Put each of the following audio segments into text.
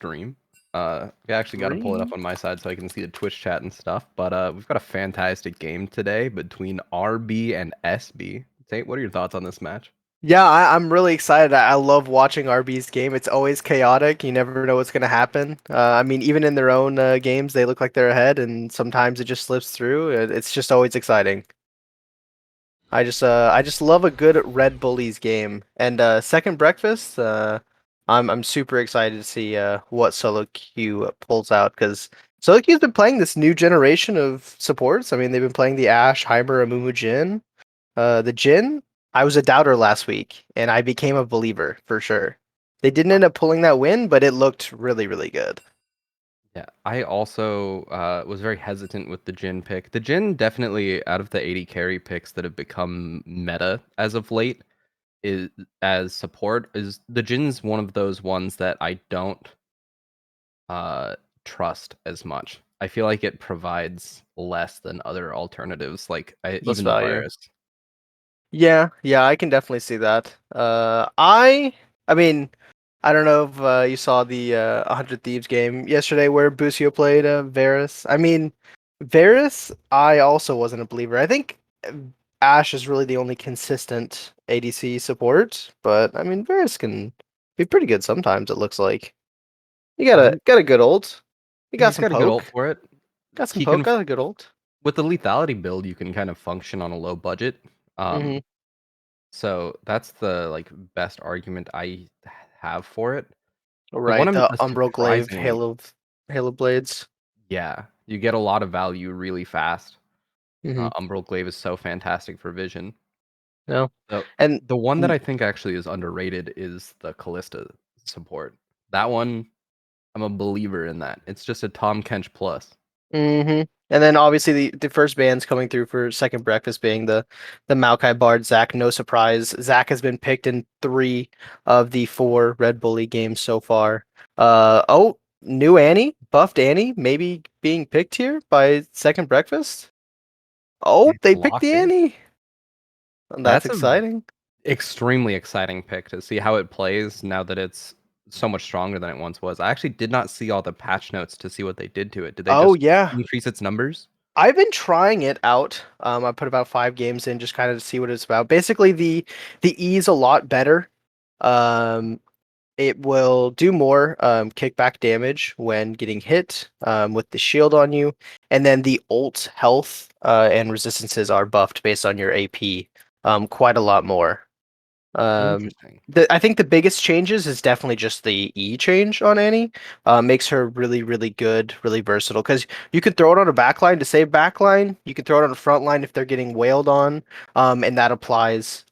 stream. We actually got to pull it up on my side so I can see the Twitch chat and stuff. But we've got a fantastic game today between RB and SB. Tate, what are your thoughts on this match? Yeah, I'm really excited. I love watching RB's game. It's always chaotic. You never know what's going to happen. I mean, even in their own games, they look like they're ahead, and sometimes it just slips through. It's just always exciting. I just love a good Red Bullies game. And second breakfast, I'm super excited to see what solo queue pulls out because solo queue's been playing this new generation of supports. I mean, they've been playing the Ashe, Heimer, Amumu Jhin. The Jhin, I was a doubter last week, and I became a believer for sure. They didn't end up pulling that win, but it looked really, really good. Yeah, I also was very hesitant with the Jhin pick. The Jhin definitely out of the 80 carry picks that have become meta as of late is as support is the Jin's one of those ones that I don't uh trust as much. I feel like it provides less than other alternatives, like Less even the value. virus. Yeah, I can definitely see that. I mean, I don't know if you saw the 100 Thieves game yesterday where Busio played Varus. I mean, Varus, I also wasn't a believer. I think Ashe is really the only consistent ADC support, but I mean, Varus can be pretty good sometimes, it looks like. You got a He got a good ult. You got he's some got a good ult poke. for it. Got some He poke, can got a good ult. with the lethality build, you can kind of function on a low budget. Mm-hmm. So that's the like best argument I have for it. The one Right, I'm the Umbral Glaive, surprisingly, Halo Blades. yeah, you get a lot of value really fast. Mm-hmm. Umbral Glaive is so fantastic for vision. No. The And the one that I think actually is underrated is the Callista support. That one, I'm a believer in that. It's just a Tom Kench plus. mm-hmm. And then obviously the first bands coming through for second breakfast being the Maokai Bard Zach. No surprise, Zach has been picked in 3 of the 4 Red Bully games so far. New Annie, buffed Annie, maybe being picked here by second breakfast. Oh, It's they picked the locked in. Annie. That's That's a exciting. extremely exciting pick to see how it plays now that it's so much stronger than it once was. I actually did not see all the patch notes to see what they did to it. Did they Oh just yeah, increase its numbers? I've been trying it out. I put about 5 games in just kind of to see what it's about. Basically, the E is a lot better. Um, it will do more kickback damage when getting hit with the shield on you, and then the ult health and resistances are buffed based on your AP quite a lot more. Um, Interesting. I think the biggest changes is definitely just the E change on Annie. Makes her really, really good, really versatile. Because you can throw it on a backline to save backline. You can throw it on a front line if they're getting wailed on, and that applies.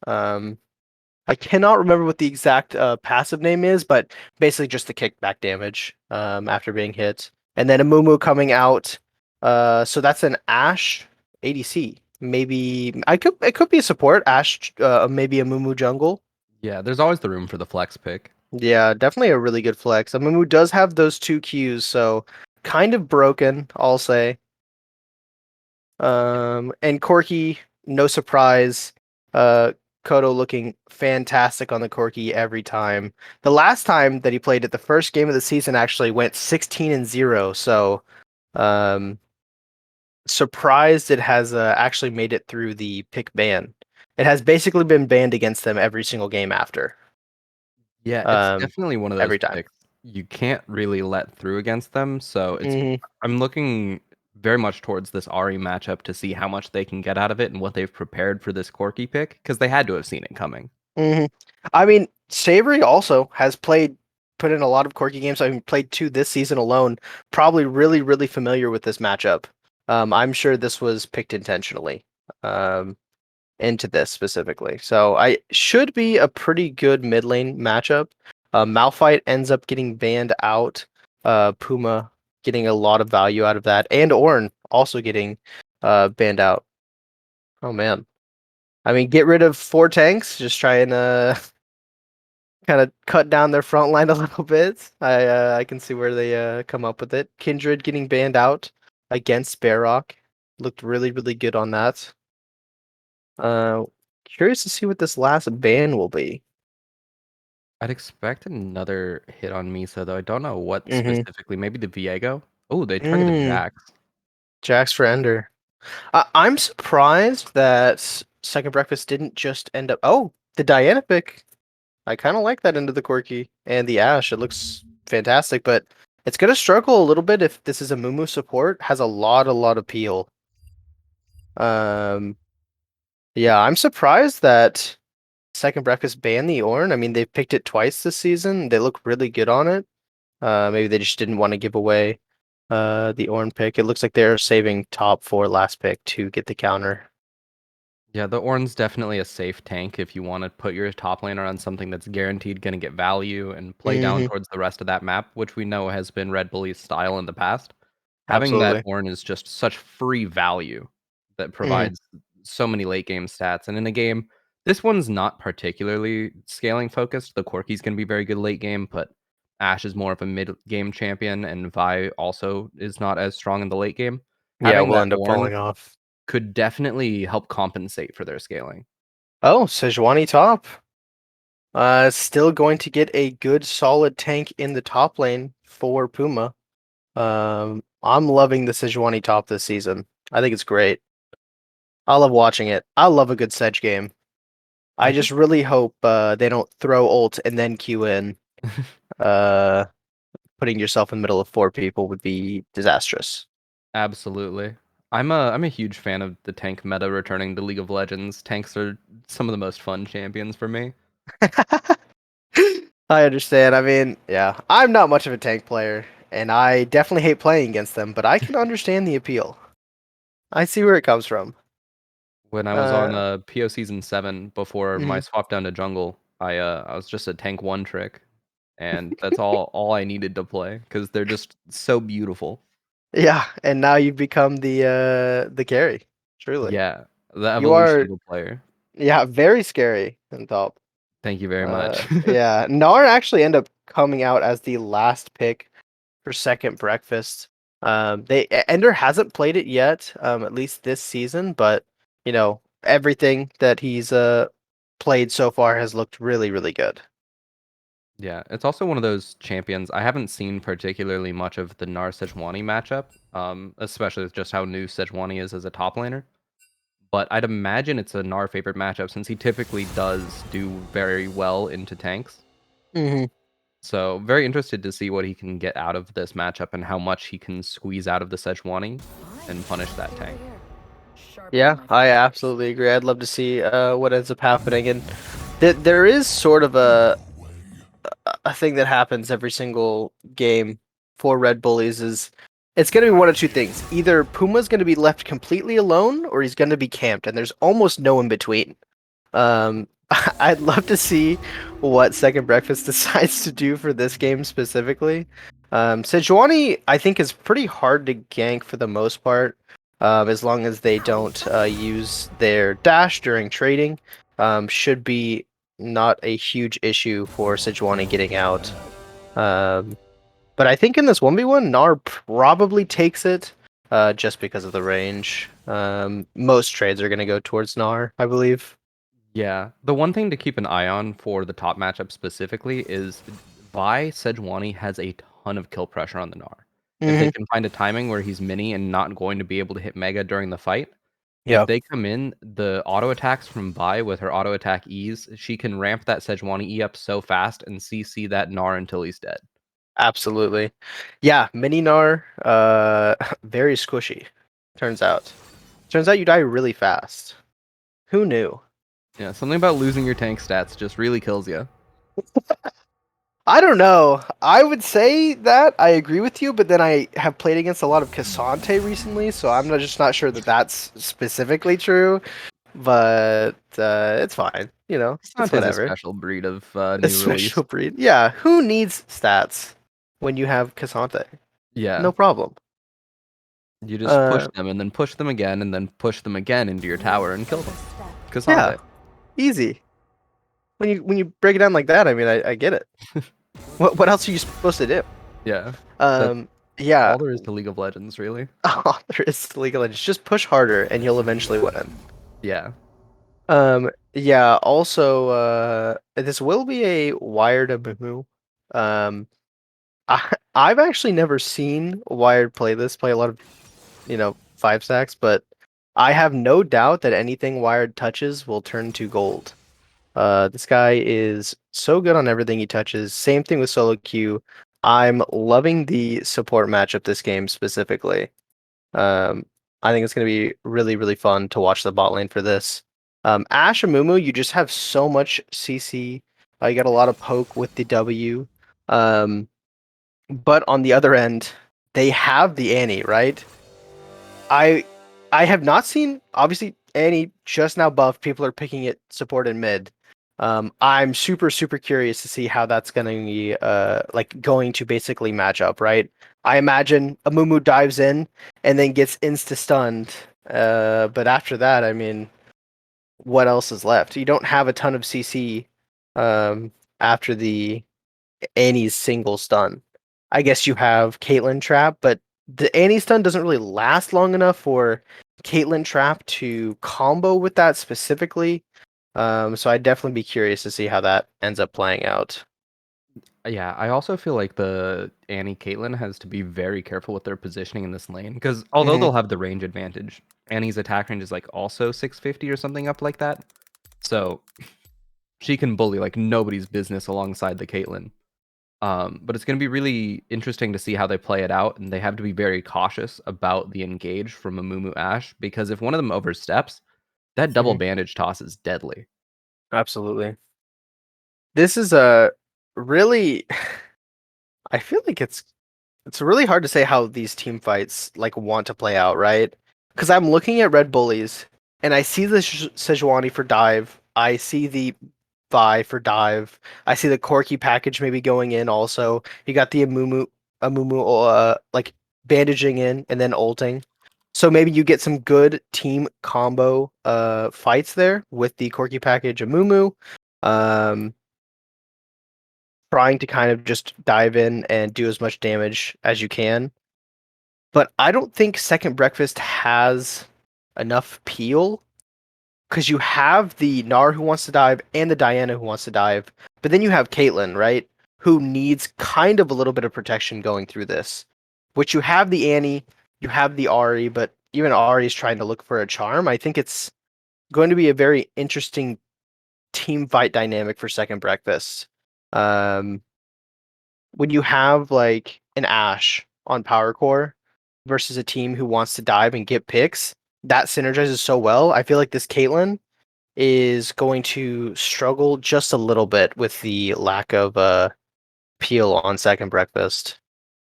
I cannot remember what the exact passive name is, but basically just the kickback damage after being hit. And then a Mumu coming out. So that's an Ashe ADC. Maybe it could be a support Ashe, maybe a Mumu jungle. Yeah, there's always the room for the flex pick. Yeah, definitely a really good flex. Mumu does have those 2 Qs, so kind of broken, I'll say. And Corki, no surprise. Uh, Kodo looking fantastic on the Corki every time. The last time that he played it, the first game of the season actually went 16-0. So, um, surprised it has actually made it through the pick ban. It has basically been banned against them every single game after. Yeah, it's Um, definitely one of those every time. picks you can't really let through against them. So hmm I'm looking very much towards this Ari matchup to see how much they can get out of it and what they've prepared for this Corky pick because they had to have seen it coming. hmm I mean, Savory also has put in a lot of quirky games. I mean, played 2 this season alone. Probably really, really familiar with this matchup. I'm sure this was picked intentionally um, into this specifically. So I should be a pretty good mid lane matchup. Malphite ends up getting banned out. Puma getting a lot of value out of that, and Ornn also getting banned out. Oh man. I mean, get rid of 4 tanks. Just try and kind of cut down their front line a little bit. I can see where they come up with it. Kindred getting banned out against Barrock looked really really good on that. Uh, Curious to see what this last ban will be. I'd expect another hit on Misa, though I don't know what Mm-hmm. specifically. Maybe the Viego? Oh, they targeted Mm, Jax. Jax for Ender. I'm surprised that Second Breakfast didn't just end up. Oh, the Diana pick. I kind of like that into the Corki and the Ash. It looks fantastic, but it's gonna struggle a little bit if this is a Mumu support. Has a lot of peel. Um, yeah, I'm surprised that Second Breakfast banned the Ornn. I mean, they've picked it twice this season. They look really good on it. Maybe they just didn't want to give away the Ornn pick. It looks like they're saving top four last pick to get the counter. Yeah, the Ornn's definitely a safe tank if you want to put your top laner on something that's guaranteed going to get value and play down Hmm. towards the rest of that map, which we know has been Red Bully's style in the past. Having that Absolutely. Ornn is just such free value that Hmm. provides so many late game stats. And in a game, this one's not particularly scaling focused. The Corki's going to be very good late game, but Ashe is more of a mid game champion, and Vi also is not as strong in the late game. Yeah, Having we'll that end up Ornn falling off. could definitely help compensate for their scaling. Oh, Sejuani top. Still going to get a good solid tank in the top lane for Puma. I'm loving the Sejuani top this season. I think it's great. I love watching it. I love a good Sedge game. I I just think really hope they don't throw ult and then Q in. Uh, Putting yourself in the middle of four people would be disastrous. absolutely. I'm a huge fan of the tank meta returning to League of Legends. Tanks are some of the most fun champions for me. I understand. I mean, yeah, I'm not much of a tank player, and I definitely hate playing against them, but I can understand the appeal. I see where it comes from. When I was on Uh, PO season 7 before my mhm. swap down to jungle, I was just a tank one trick, and that's all I needed to play because they're just so beautiful. Yeah, and now you've become the carry. Truly, Yeah, the you evolution are. of a player. Yeah, very scary in top. Thank you very much. Yeah, Nar actually end up coming out as the last pick for second breakfast. Ender hasn't played it yet, at least this season, but everything that he's played so far has looked really, really good. Yeah, it's also one of those champions. I haven't seen particularly much of the Nar Sejuani matchup, especially with just how new Sejuani is as a top laner. But I'd imagine it's a Nar favorite matchup since he typically does do very well into tanks. Hmm. So very interested to see what he can get out of this matchup and how much he can squeeze out of the Sejuani and punish that tank. Yeah, I absolutely agree. I'd love to see what ends up happening, and there is sort of a thing that happens every single game for Red Bullies is it's going to be one of two things. Either Puma's going to be left completely alone or he's going to be camped, and there's almost no in between. I'd love to see what Second Breakfast decides to do for this game specifically. Sejuani, I think, is pretty hard to gank for the most part, as long as they don't use their dash during trading. Should be not a huge issue for Sejuani getting out. Um, but I think in this 1v1, Gnar probably takes it just because of the range. Most trades are going to go towards Gnar, I believe. Yeah, the one thing to keep an eye on for the top matchup specifically is Vi Sejuani has a ton of kill pressure on the Gnar. If they Hmm. can find a timing where he's mini and not going to be able to hit Mega during the fight, if Yeah, they come in, the auto attacks from Vi with her auto attack E's, she can ramp that Sejuani E up so fast and CC that Gnar until he's dead. absolutely. Yeah, Mini Gnar, very squishy, turns out. Turns out you die really fast. Who knew? Yeah, something about losing your tank stats just really kills you. I don't know. I would say that I agree with you, but then I have played against a lot of Cassante recently, so I'm just not sure that that's specifically true. But it's fine. It's Sante's a whatever. special breed of A new special release. breed. Yeah, who needs stats when you have Cassante? Yeah, No problem. you just push Uh, them and then push them again and then push them again into your tower and kill them. yeah, Cassante. easy. When you break it down like that, I mean, I get it. What else are you supposed to do? Yeah, that's Um, yeah. all there is to League of Legends, really. There is League of Legends. Just push harder, and you'll eventually win. Yeah. Um, Yeah, also this will be a wired Amumu. Um I've actually never seen Wired play a lot of, five stacks, but I have no doubt that anything Wired touches will turn to gold. This guy is so good on everything he touches. Same thing with solo queue. I'm loving the support matchup this game specifically. Um, I think it's going to be really, really fun to watch the bot lane for this. Ashe and Mumu, you just have so much CC. You got a lot of poke with the W. Um, but on the other end, they have the Annie, right? I I have not seen obviously Annie just now buffed. People are picking it support and mid. I'm super super curious to see how that's going to be like going to basically match up, right? I imagine Amumu dives in and then gets insta stunned. But after that, I mean, what else is left? You don't have a ton of CC after the Annie's single stun. I guess you have Caitlyn trap, but the Annie stun doesn't really last long enough for Caitlyn trap to combo with that specifically. So I'd definitely be curious to see how that ends up playing out. Yeah, I also feel like the Annie Caitlyn has to be very careful with their positioning in this lane because although Hmm. they'll have the range advantage, Annie's attack range is like also 650 or something up like that. So she can bully like nobody's business alongside the Caitlyn. But it's going to be really interesting to see how they play it out, and they have to be very cautious about the engage from a Mumu Ash because if one of them oversteps, that double Hmm. bandage toss is deadly. Absolutely. This is a really I feel like it's really hard to say how these team fights like want to play out, right? Because I'm looking at Red Bullies and I see the Sejuani for dive. I see the Vi for dive. I see the Corki package maybe going in also. You got the Amumu like bandaging in and then ulting. So maybe you get some good team combo fights there with the Corki package Amumu. Um Trying to kind of just dive in and do as much damage as you can. But I don't think Second Breakfast has enough peel because you have the Nar who wants to dive and the Diana who wants to dive, but then you have Caitlyn, right? Who needs kind of a little bit of protection going through this. Which you have the Annie, you have the Ari, but even Ari is trying to look for a charm. I think it's going to be a very interesting team fight dynamic for Second Breakfast. Um, when you have like an Ash on Power Core versus a team who wants to dive and get picks, that synergizes so well. I feel like this Caitlyn is going to struggle just a little bit with the lack of peel on Second Breakfast.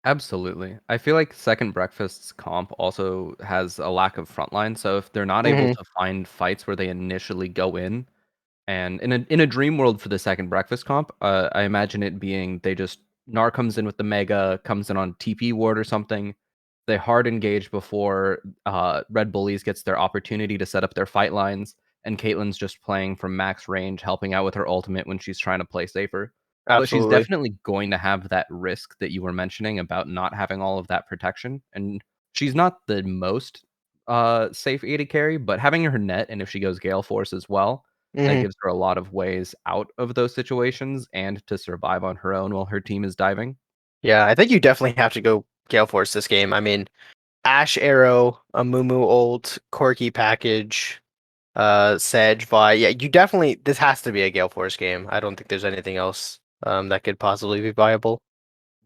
Absolutely. I feel like Second Breakfast's comp also has a lack of frontline, so if they're not able Hmm. to find fights where they initially go in, and in a dream world for the Second Breakfast comp, I imagine it being they just Gnar comes in with the Mega, comes in on TP ward or something. They hard engage before Red Bullies gets their opportunity to set up their fight lines, and Caitlyn's just playing from max range, helping out with her ultimate when she's trying to play safer. But she's Absolutely. definitely going to have that risk that you were mentioning about not having all of that protection. And she's not the most safe AD carry, but having her net, and if she goes Gale Force as well, that Hmm. gives her a lot of ways out of those situations and to survive on her own while her team is diving. Yeah, I think you definitely have to go Gale Force this game. I mean, Ash Arrow, a Mumu ult, Corki package, Sedge, Vi. Yeah, you definitely this has to be a Gale Force game. I don't think there's anything else that could possibly be viable.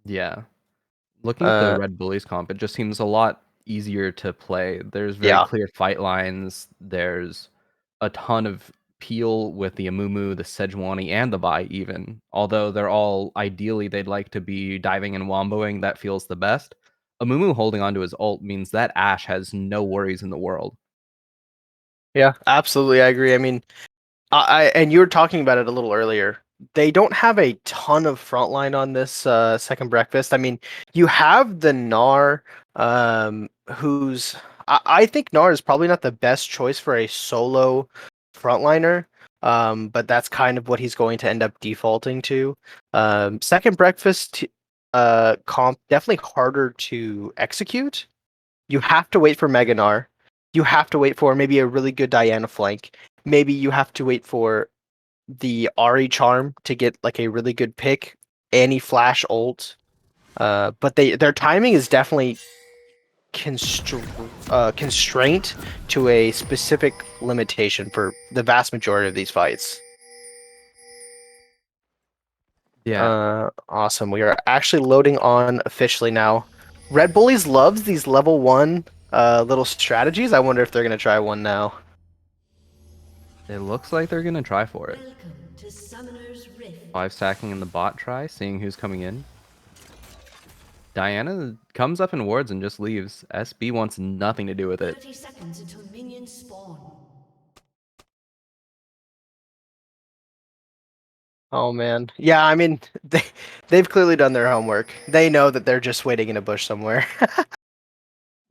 Yeah. Looking at the Uh Red Bullies comp, it just seems a lot easier to play. There's very yeah. clear fight lines. There's a ton of peel with the Amumu, the Sejuani, and the Vi even. Although they're all ideally they'd like to be diving and womboing, that feels the best. Amumu holding onto his ult means that Ashe has no worries in the world. Yeah, absolutely. I agree. I mean, and you were talking about it a little earlier. They don't have a ton of frontline on this Second Breakfast. I mean, you have the Gnar, who's I think Gnar is probably not the best choice for a solo frontliner. But that's kind of what he's going to end up defaulting to. Second Breakfast comp definitely harder to execute. You have to wait for Meganar. You have to wait for maybe a really good Diana flank. maybe you have to wait for the Ari charm to get like a really good pick, any flash ult. But their timing is definitely constraint to a specific limitation for the vast majority of these fights. Yeah, Awesome. We are actually loading on officially now. Red Bullies loves these level 1 little strategies. I wonder if they're gonna try one now. it looks like they're gonna try for it. Welcome to Summoner's Rift. 5 stacking in the bot try, seeing who's coming in. Diana comes up in wards and just leaves. SB wants nothing to do with it. 30 seconds until minions spawn. Oh man. Yeah, I mean they've clearly done their homework. They know that they're just waiting in a bush somewhere.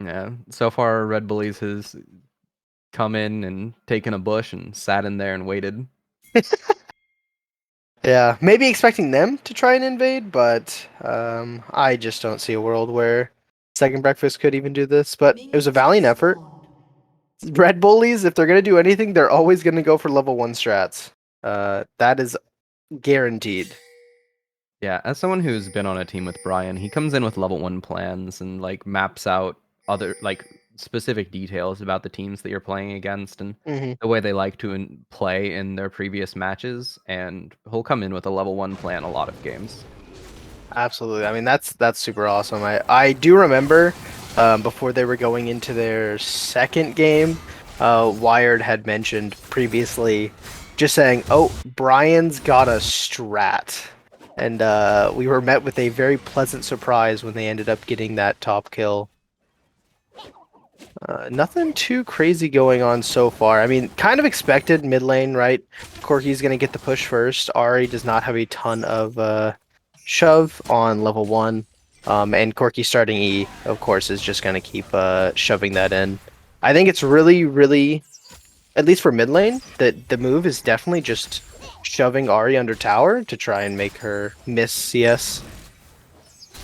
Yeah, so far Red Bullies has come in and taken a bush and sat in there and waited. Yeah, maybe expecting them to try and invade, but I just don't see a world where Second Breakfast could even do this. But it was a valiant effort. Red Bullies, if they're gonna do anything, they're always gonna go for level 1 strats. That is guaranteed. Yeah, as someone who's been on a team with Brian, he comes in with level 1 plans and like maps out other like specific details about the teams that you're playing against and Hmm. the way they like to play in their previous matches, and he'll come in with a level 1 plan a lot of games. Absolutely. I mean, that's super awesome. I do remember before they were going into their second game, Wired had mentioned previously, just saying, "Oh, Brian's got a strat," and we were met with a very pleasant surprise when they ended up getting that top kill. Nothing too crazy going on so far. I mean, kind of expected mid lane, right? Corki's gonna get the push first. Ari does not have a ton of shove on level 1. And Corki starting E, of course, is just gonna keep shoving that in. I think it's really, really, at least for mid lane, that the move is definitely just shoving Ari under tower to try and make her miss CS.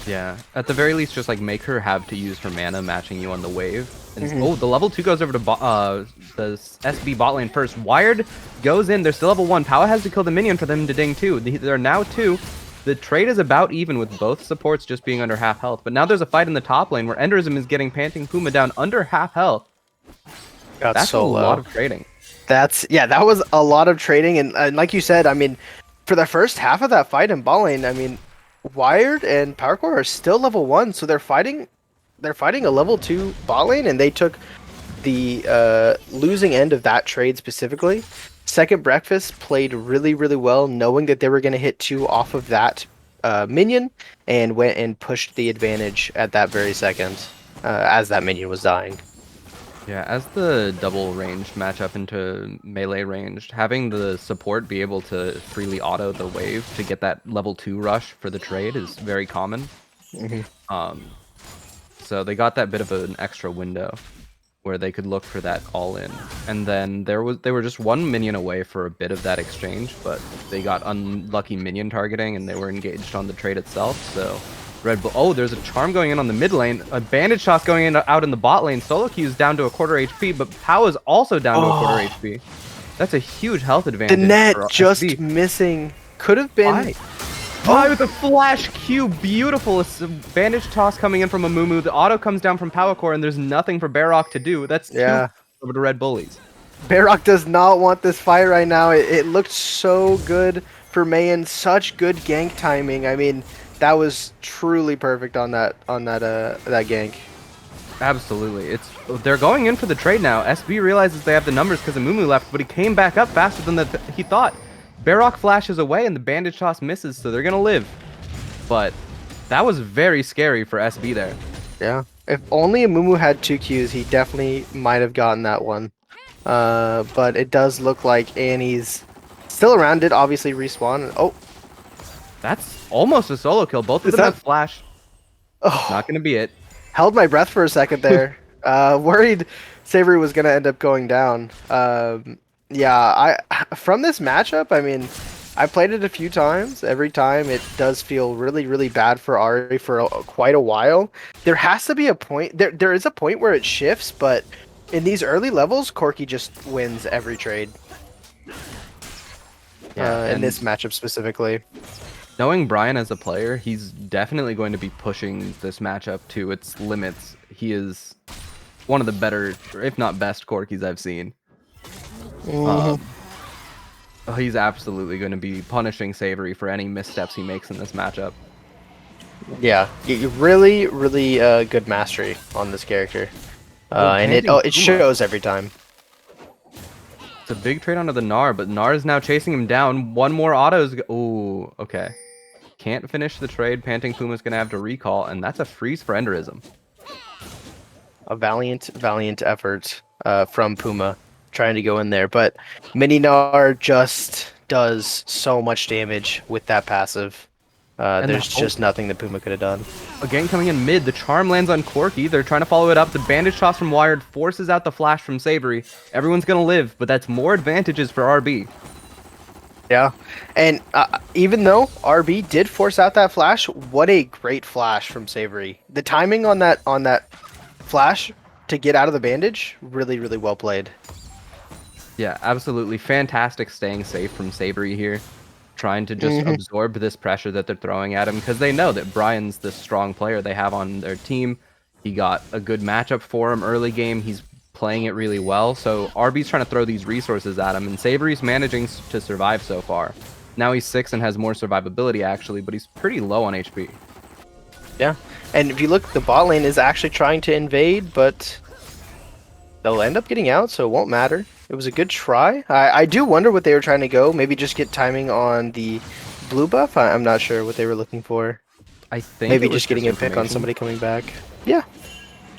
Yeah, at the very least, just like make her have to use her mana matching you on the wave. And Mhm. oh, the level 2 goes over to the SB bot lane first. Wired goes in. They're still level 1. Power has to kill the minion for them to ding 2. They're now 2. The trade is about even with both supports just being under half health. But now there's a fight in the top lane where Enderism is getting Panting Puma down under half health. Got That's a so lot low. of trading. That was a lot of trading, and like you said, I mean, for the first half of that fight in ball lane, I mean, Wired and Powercore are still level 1, so they're fighting a level 2 bot lane, and they took the losing end of that trade specifically. Second Breakfast played really, really well, knowing that they were going to hit 2 off of that minion, and went and pushed the advantage at that very second as that minion was dying. Yeah, as the double ranged match up into melee ranged, having the support be able to freely auto the wave to get that level 2 rush for the trade is very common. Hmm. So they got that bit of an extra window where they could look for that all in. And then they were just 1 minion away for a bit of that exchange, but they got unlucky minion targeting and they were engaged on the trade itself. So Red Bull, oh, there's a charm going in on the mid lane, a bandage shot's going in out in the bot lane. Solo Q is down to a quarter HP, but Pow is also down to a quarter HP. That's a huge health advantage. The net for just SB. missing. Could have been. Why with a flash Q, beautiful. It's a bandage toss coming in from a Mumu. The auto comes down from Powercore, and there's nothing for Barrock to do. That's Yeah. over to Red Bullies. Barrock does not want this fight right now. It looked so good for Mayan. Such good gank timing. I mean, that was truly perfect on that that gank. Absolutely. They're going in for the trade now. SB realizes they have the numbers because Mumu left, but he came back up faster than he thought. Barrock flashes away and the bandage toss misses, so they're gonna live. But that was very scary for SB there. Yeah. If only Mumu had 2 Qs, he definitely might have gotten that one. But it does look like Annie's still around. Did obviously respawn. Oh, That's almost a solo kill. Both of them have flash. oh. Not gonna be it. Held my breath for a second there. Worried Savory was gonna end up going down. Yeah, from this matchup, I mean, I played it a few times. Every time, it does feel really, really bad for Ari for quite a while. There has to be a point. There is a point where it shifts, but in these early levels, Corki just wins every trade. Yeah, In and this matchup specifically. knowing Brian as a player, he's definitely going to be pushing this matchup to its limits. He is one of the better, if not best, Corkis I've seen. Mhm. He's absolutely going to be punishing Savory for any missteps he makes in this matchup. Yeah, really, really good mastery on this character, Oh, and it panting it Puma. shows every time. It's a big trade onto the Gnar, but Gnar is now chasing him down. One more auto is... Ooh, okay. Can't finish the trade. Panting Puma's going to have to recall, and that's a freeze for Enderism. A valiant effort from Puma trying to go in there, but Mininar just does so much damage with that passive. And There's just nothing that Puma could have done. again, coming in mid, the charm lands on Corki. They're trying to follow it up. The bandage toss from Wired forces out the flash from Savory. Everyone's going to live, but that's more advantages for RB. Yeah, and even though RB did force out that flash, what a great flash from Savory. The timing on that flash to get out of the bandage, really, really well played. Yeah, absolutely. Fantastic staying safe from Savory here. Trying to just absorb this pressure that they're throwing at him because they know that Brian's the strong player they have on their team. He got a good matchup for him early game. He's playing it really well. So RB's trying to throw these resources at him, and Savory's managing to survive so far. Now he's 6 and has more survivability actually, but he's pretty low on HP. Yeah, and if you look, the bot lane is actually trying to invade, but they'll end up getting out, so it won't matter. It was a good try. I do wonder what they were trying to go. Maybe just get timing on the blue buff. I'm not sure what they were looking for. I think Maybe it was just getting a pick on information. somebody coming back. Yeah.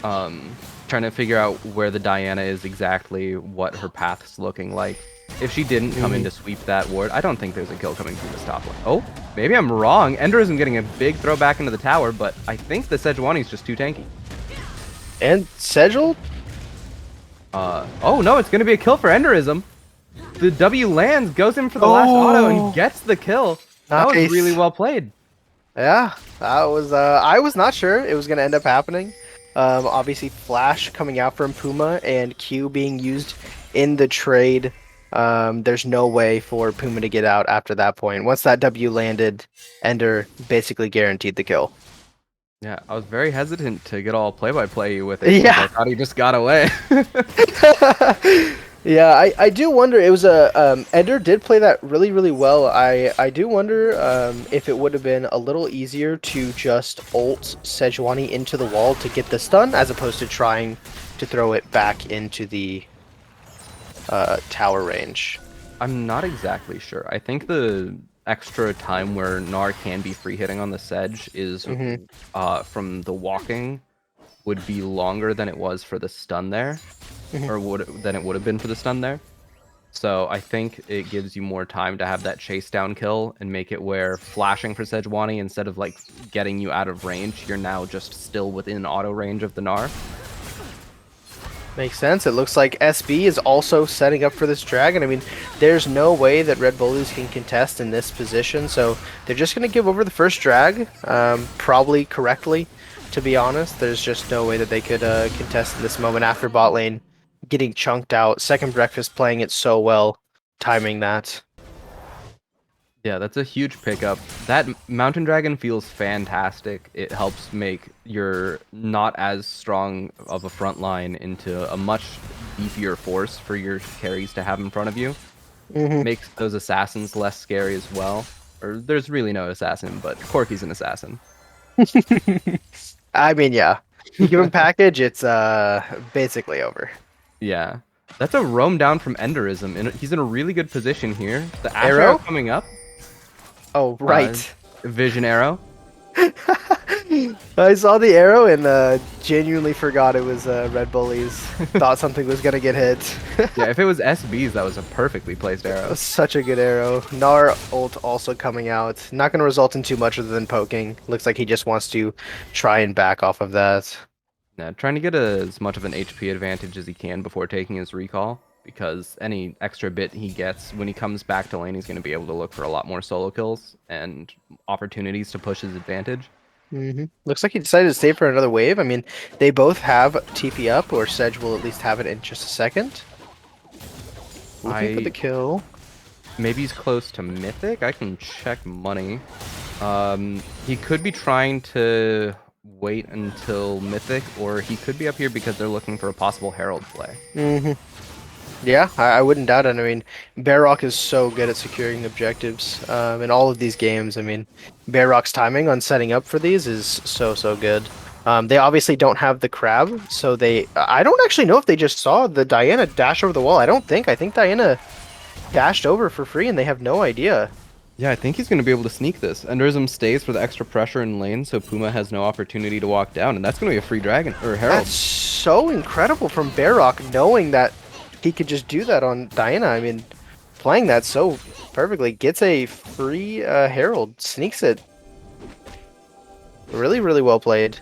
Trying to figure out where the Diana is exactly, what her path's looking like. If she didn't come in to sweep that ward, I don't think there's a kill coming through this top lane. Oh, maybe I'm wrong. Enderism getting a big throw back into the tower, but I think the Sejuani's just too tanky. And Sejul? Oh no, it's going to be a kill for Enderism. The W lands, goes in for the last auto, and gets the kill. That was Nice. really well played. Yeah, that was. I was not sure it was going to end up happening. Obviously, Flash coming out from Puma and Q being used in the trade. There's no way for Puma to get out after that point. Once that W landed, Ender basically guaranteed the kill. Yeah, I was very hesitant to get all play-by-play with it. Yeah. I thought he just got away. Yeah, I do wonder. It was a Ender did play that really, really well. I do wonder if it would have been a little easier to just ult Sejuani into the wall to get the stun, as opposed to trying to throw it back into the tower range. I'm not exactly sure. I think the extra time where Gnar can be free hitting on the Sedge is from the walking would be longer than it was for the stun there, or than it would have been for the stun there. So I think it gives you more time to have that chase down kill and make it where flashing for Sejuani, instead of like getting you out of range, you're now just still within auto range of the Gnar. Makes sense. It looks like SB is also setting up for this dragon. I mean, there's no way that Red Bullies can contest in this position, so they're just going to give over the first drag, probably correctly, to be honest. There's just no way that they could contest in this moment after bot lane getting chunked out. Second Breakfast playing it so well, timing that. Yeah, that's a huge pickup. That Mountain Dragon feels fantastic. It helps make your not as strong of a front line into a much beefier force for your carries to have in front of you. Makes those assassins less scary as well. Or there's really no assassin, but Corki's an assassin. I mean, yeah. You give him package, it's basically over. Yeah. That's a roam down from Enderism, and he's in a really good position here. The Ash Arrow? Arrow coming up. Oh, right. Vision Arrow. I saw the arrow and genuinely forgot it was Red Bullies. Thought something was gonna get hit. Yeah, if it was SBs, that was a perfectly placed arrow. Such a good arrow. Gnar ult also coming out. Not gonna result in too much other than poking. Looks like he just wants to try and back off of that. Yeah, trying to get as much of an HP advantage as he can before taking his recall, because any extra bit he gets when he comes back to lane, he's going to be able to look for a lot more solo kills and opportunities to push his advantage. Looks like he decided to stay for another wave. I mean, they both have TP up, or Sedge will at least have it in just a second. Looking for the kill. Maybe he's close to Mythic. I can check money. He could be trying to wait until Mythic, or he could be up here because they're looking for a possible Herald play. Yeah, I wouldn't doubt it. I mean, Barrock is so good at securing objectives in all of these games. I mean, Barrock's timing on setting up for these is so good. They obviously don't have the crab, so I don't actually know if they just saw the Diana dash over the wall. I don't think. I think Diana dashed over for free, and they have no idea. Yeah, I think he's going to be able to sneak this. Enderism stays for the extra pressure in lane, so Puma has no opportunity to walk down, and that's going to be a free dragon, or Herald. That's so incredible from Barrock, knowing that he could just do that on Diana. I mean, playing that so perfectly. Gets a free Herald, sneaks it. Really, really well played.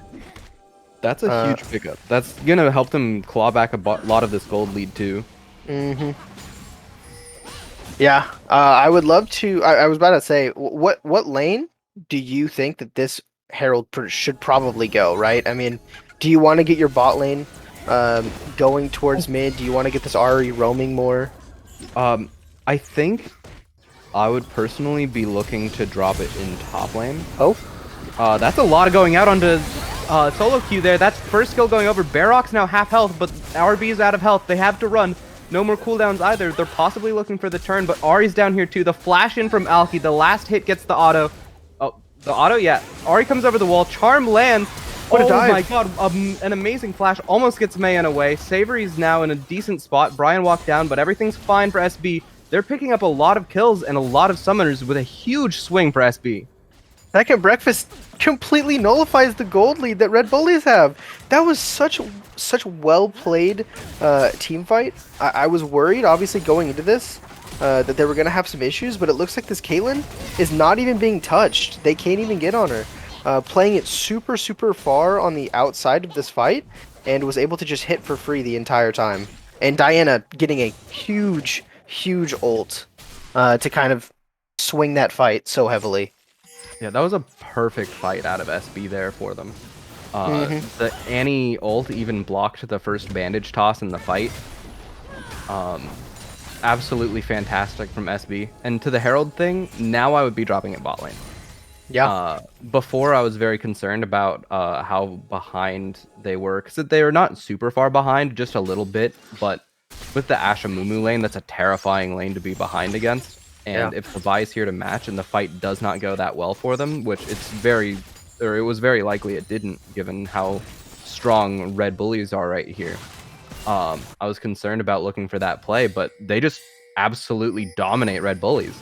That's a huge pickup. That's going to help them claw back a lot of this gold lead, too. Yeah, I would love to. I was about to say, what lane do you think that this Herald should probably go? Right? I mean, do you want to get your bot lane going towards mid? Do you want to get this Ari roaming more? I think I would personally be looking to drop it in top lane. Oh, that's a lot of going out onto solo queue there. That's first skill going over. Barrock's now half health, but RB is out of health. They have to run. No more cooldowns either. They're possibly looking for the turn, but Ari's down here too. The flash in from Alki. The last hit gets the auto. Oh, the auto? Yeah. Ari comes over the wall. Charm lands. What a dive. My god. An amazing flash. Almost gets Mayan away. Savory's now in a decent spot. Brian walked down, but everything's fine for SB. They're picking up a lot of kills and a lot of summoners with a huge swing for SB. Second Breakfast completely nullifies the gold lead that Red Bullies have. That was such well played team fight. I was worried, obviously, going into this that they were going to have some issues, but it looks like this Caitlyn is not even being touched. They can't even get on her. Playing it super far on the outside of this fight, and was able to just hit for free the entire time. And Diana getting a huge ult to kind of swing that fight so heavily. Yeah, that was a perfect fight out of SB there for them. The Annie ult even blocked the first bandage toss in the fight. Absolutely fantastic from SB. And to the Herald thing, now I would be dropping it bot lane. Yeah. Before I was very concerned about how behind they were, because they were not super far behind, just a little bit. But with the Asha Mumu lane, that's a terrifying lane to be behind against. And if the Vi is here to match and the fight does not go that well for them, which it was very likely it didn't, given how strong Red Bullies are right here. I was concerned about looking for that play, but they just absolutely dominate Red Bullies.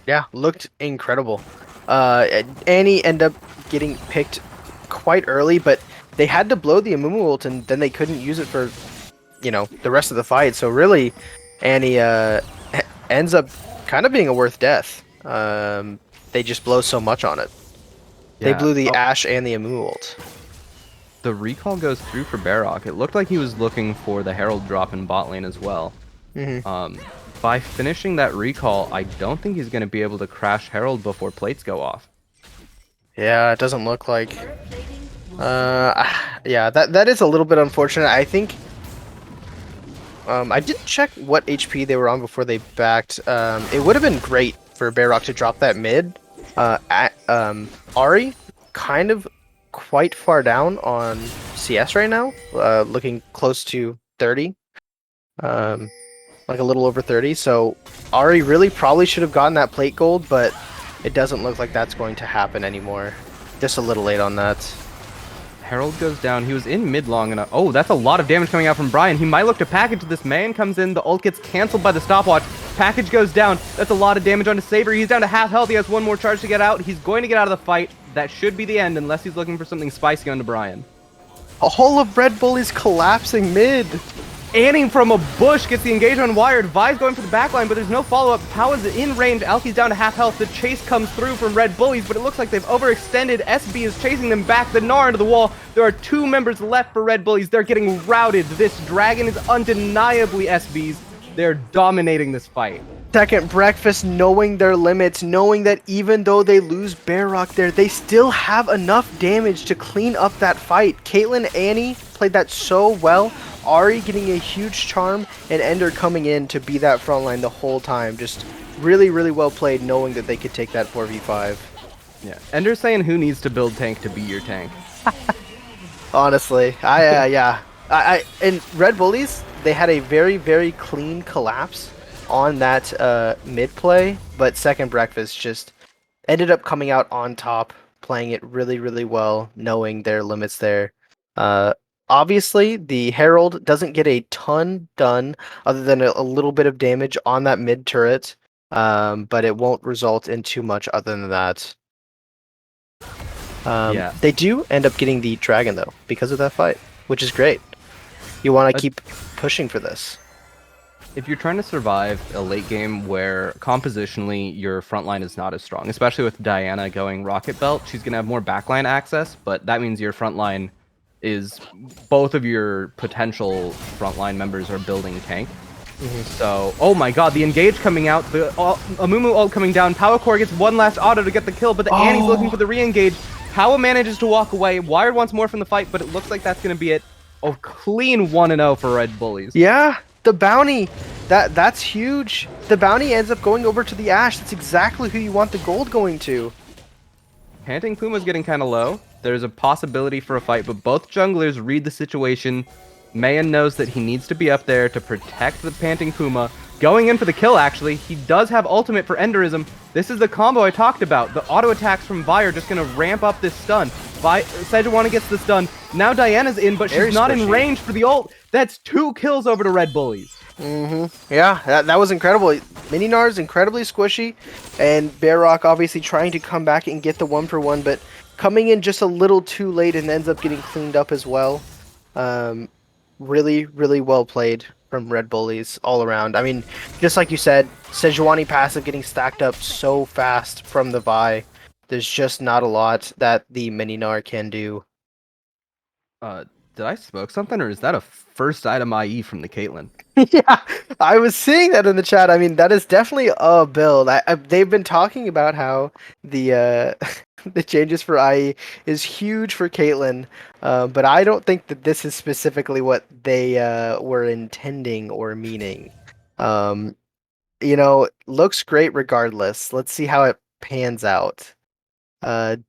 Yeah, looked incredible. Annie ended up getting picked quite early, but they had to blow the Amumu ult, and then they couldn't use it for, the rest of the fight. So really, Annie ends up kind of being a worth death. They just blow so much on it. Yeah. They blew the Ashe and the Amumu ult. The recall goes through for Barrock. It looked like he was looking for the Herald drop in bot lane as well. By finishing that recall, I don't think he's going to be able to crash Herald before plates go off. Yeah, it doesn't look like. Yeah, that is a little bit unfortunate. I think. I didn't check what HP they were on before they backed. It would have been great for Barrock to drop that mid. Ari, kind of quite far down on CS right now, looking close to 30. Like a little over 30. So Ari really probably should have gotten that plate gold, but it doesn't look like that's going to happen anymore. Just a little late on that. Herald goes down. He was in mid long enough. Oh, that's a lot of damage coming out from Brian. He might look to package this. Man comes in. The ult gets canceled by the stopwatch. Package goes down. That's a lot of damage onto Savory. He's down to half health. He has one more charge to get out. He's going to get out of the fight. That should be the end unless he's looking for something spicy onto Brian. All of Red Bullies collapsing mid. Annie from a bush gets the engagement on Wired. Vi's going for the backline, but there's no follow-up. Pow is in range. Alki's down to half health. The chase comes through from Red Bullies, but it looks like they've overextended. SB is chasing them back. The Gnar into the wall. There are 2 members left for Red Bullies. They're getting routed. This dragon is undeniably SB's. They're dominating this fight. Second Breakfast knowing their limits, knowing that even though they lose Bear Rock there, they still have enough damage to clean up that fight. Caitlyn, Annie played that so well. Ari getting a huge charm, and Ender coming in to be that front line the whole time. Just really, really well played, knowing that they could take that 4v5. Yeah. Ender's saying who needs to build tank to be your tank. Honestly, in Red Bullies, they had a very, very clean collapse on that mid play, but Second Breakfast just ended up coming out on top, playing it really, really well, knowing their limits there. Obviously, the Herald doesn't get a ton done other than a little bit of damage on that mid turret, but it won't result in too much other than that. Yeah. They do end up getting the dragon though because of that fight, which is great. You want to keep pushing for this. If you're trying to survive a late game where compositionally your front line is not as strong, especially with Diana going Rocket Belt, she's going to have more backline access, but that means your front line is both of your potential frontline members are building tank. So, oh my god, the engage coming out, the Amumu ult coming down, Power Core gets one last auto to get the kill, but the Annie's looking for the re-engage. Power manages to walk away, Wired wants more from the fight, but it looks like that's going to be it. A clean 1-0 for Red Bullies. Yeah, the bounty, that's huge. The bounty ends up going over to the Ashe. That's exactly who you want the gold going to. Panting Puma's getting kind of low. There's a possibility for a fight, but both junglers read the situation. Mayan knows that he needs to be up there to protect the Panting Puma. Going in for the kill, actually. He does have ultimate for Enderism. This is the combo I talked about. The auto attacks from Vi are just going to ramp up this stun. Sejuani gets the stun. Now Diana's in, but she's not in range for the ult. That's 2 kills over to Red Bullies. Yeah, that was incredible. Mininar's incredibly squishy, and Bearrock obviously trying to come back and get the 1-for-1, but coming in just a little too late and ends up getting cleaned up as well. Really, really well played from Red Bullies all around. I mean, just like you said, Sejuani passive getting stacked up so fast from the Vi. There's just not a lot that the Mininar can do. Did I smoke something, or is that a first item IE from the Caitlyn? Yeah, I was seeing that in the chat. I mean, that is definitely a build. They've been talking about how the the changes for IE is huge for Caitlyn, but I don't think that this is specifically what they were intending or meaning. You know, looks great regardless. Let's see how it pans out.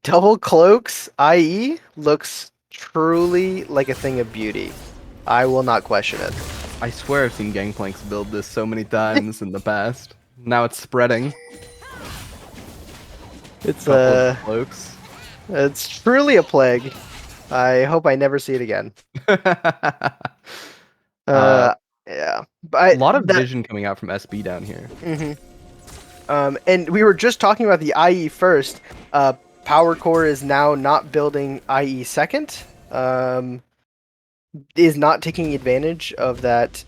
Double cloaks IE looks truly like a thing of beauty. I will not question it. I swear I've seen Gangplank's build this so many times in the past. Now it's spreading. It's cloaks. It's truly a plague. I hope I never see it again. Yeah, but a lot of vision coming out from SB down here. And we were just talking about the IE first. Power Core is now not building IE second. Is not taking advantage of that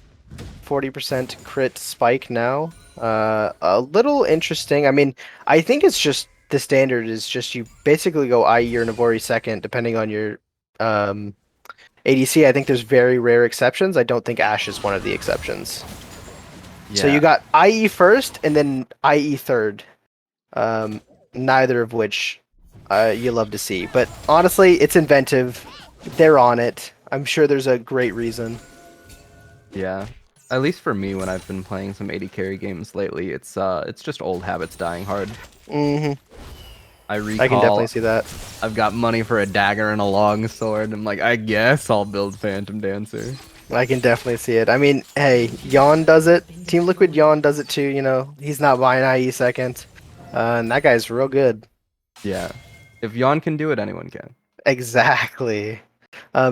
40% crit spike now. A little interesting. I mean, I think it's just the standard is just you basically go IE or Navori second, depending on your ADC. I think there's very rare exceptions. I don't think Ashe is one of the exceptions. Yeah. So you got IE first and then IE third. Neither of which you love to see. But honestly, it's inventive. They're on it. I'm sure there's a great reason. Yeah. At least for me, when I've been playing some AD carry games lately, it's just old habits dying hard. I can definitely see that. I've got money for a dagger and a long sword. I'm like, I guess I'll build Phantom Dancer. I can definitely see it. I mean, hey, Yawn does it. Team Liquid Yawn does it too, you know. He's not buying IE second. And that guy's real good. Yeah. If Yawn can do it, anyone can. Exactly.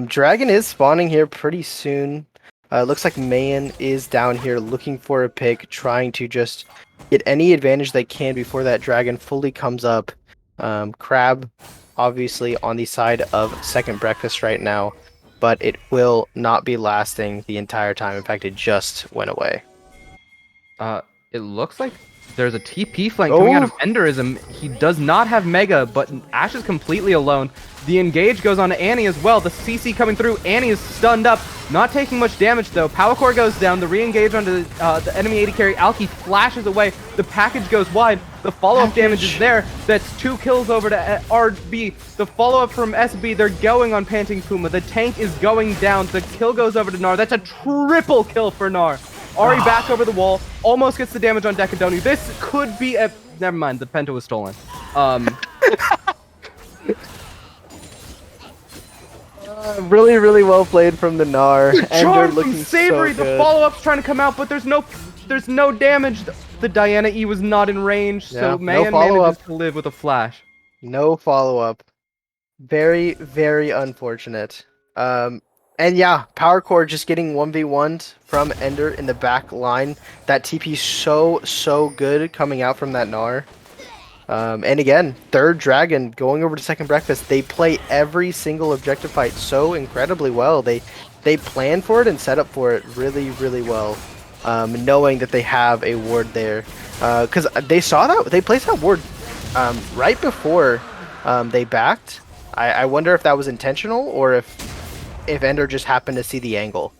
Dragon is spawning here pretty soon. Looks like Mayan is down here looking for a pick, trying to just get any advantage they can before that dragon fully comes up. Crab, obviously, on the side of Second Breakfast right now, but it will not be lasting the entire time. In fact, it just went away. It looks like There's a TP flank coming out of Oh. Enderism. He does not have Mega, but Ash is completely alone. The engage goes on to Annie as well. The CC coming through. Annie is stunned up. Not taking much damage, though. Power Core goes down. The re-engage onto the enemy AD carry. Alki flashes away. The package goes wide. The follow-up damage is there. That's 2 kills over to RB. The follow-up from SB. They're going on Panting Puma. The tank is going down. The kill goes over to Gnar. That's a triple kill for Gnar. Ari back over the wall, almost gets the damage on Decadoni. This could be a... Never mind, the Penta was stolen. Really, really well played from the Gnar. The charm from looking Savory, so the good. follow-up's trying to come out, but there's no damage. The Diana E was not in range, Yeah, so no Mayan follow-up. manages to live with a flash. No follow-up. Very, very unfortunate. And yeah, Power Core just getting 1v1'd from Ender in the back line. That TP so good coming out from that Gnar. And again, third Dragon going over to second breakfast. They play every single objective fight so incredibly well. They plan for it and set up for it really, really well. Knowing that they have a ward there. Because they saw that, they placed that ward right before they backed. I wonder if that was intentional or if Ender just happened to see the angle.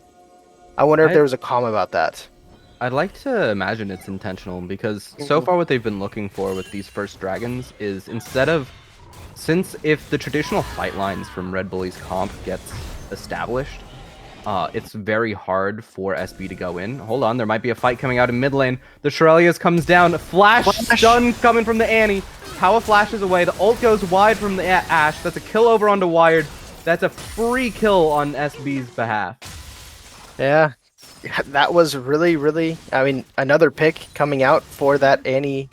I wonder if there was a comm about that. I'd like to imagine it's intentional because so far what they've been looking for with these first dragons is since if the traditional fight lines from Red Bullies comp gets established, it's very hard for SB to go in. Hold on, there might be a fight coming out in mid lane. The Shurelya's comes down, flash stun coming from the Annie. Power flashes away, the ult goes wide from the Ash. That's a kill over onto Wired. That's a free kill on SB's behalf. Yeah, that was really, really, I mean, another pick coming out for that Annie